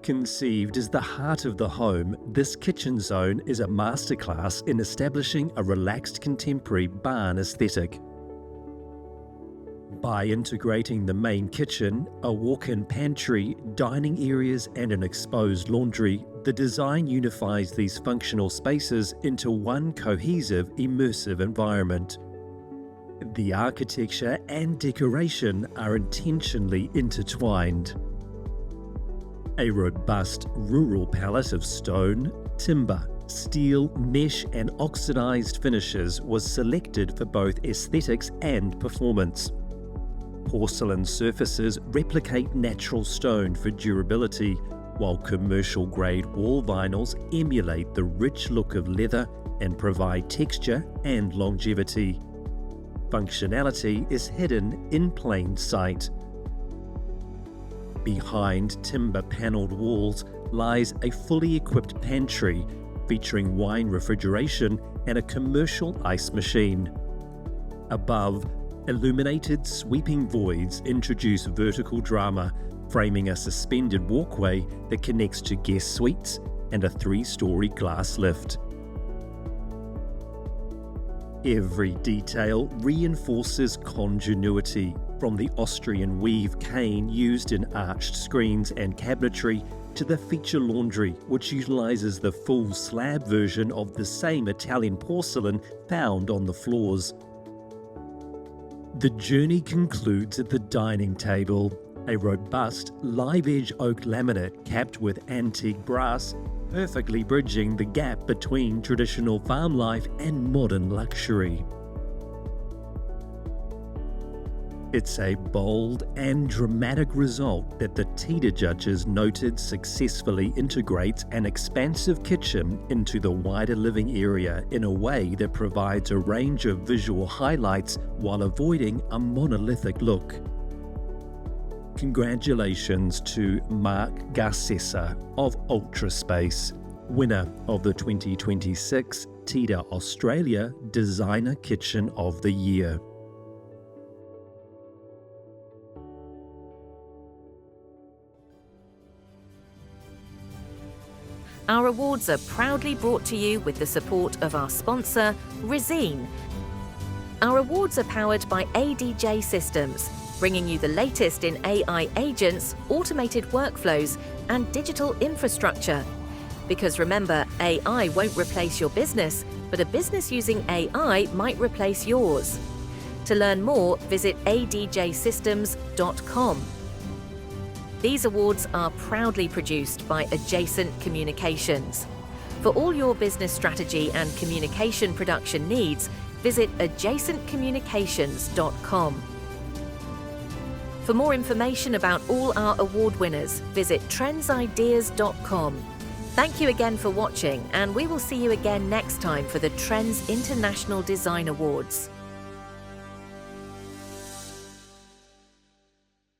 Conceived as the heart of the home, this kitchen zone is a masterclass in establishing a relaxed contemporary barn aesthetic. By integrating the main kitchen, a walk-in pantry, dining areas and an exposed laundry, the design unifies these functional spaces into one cohesive, immersive environment. The architecture and decoration are intentionally intertwined. A robust rural palette of stone, timber, steel, mesh and oxidized finishes was selected for both aesthetics and performance. Porcelain surfaces replicate natural stone for durability, while commercial-grade wall vinyls emulate the rich look of leather and provide texture and longevity. Functionality is hidden in plain sight. Behind timber-panelled walls lies a fully equipped pantry featuring wine refrigeration and a commercial ice machine. Above, illuminated sweeping voids introduce vertical drama, framing a suspended walkway that connects to guest suites and a 3-story glass lift. Every detail reinforces continuity, from the Austrian weave cane used in arched screens and cabinetry to the feature laundry, which utilises the full slab version of the same Italian porcelain found on the floors. The journey concludes at the dining table, a robust live-edge oak laminate capped with antique brass, perfectly bridging the gap between traditional farm life and modern luxury. It's a bold and dramatic result that the TIDA judges noted successfully integrates an expansive kitchen into the wider living area in a way that provides a range of visual highlights while avoiding a monolithic look. Congratulations to Mark Gacesa of Ultraspace, winner of the 2026 TIDA Australia Designer Kitchen of the Year. Our awards are proudly brought to you with the support of our sponsor, Resine. Our awards are powered by ADJ Systems, bringing you the latest in AI agents, automated workflows, and digital infrastructure. Because remember, AI won't replace your business, but a business using AI might replace yours. To learn more, visit adjsystems.com. These awards are proudly produced by Adjacent Communications. For all your business strategy and communication production needs, visit adjacentcommunications.com. For more information about all our award winners, visit trendsideas.com. Thank you again for watching, and we will see you again next time for the Trends International Design Awards.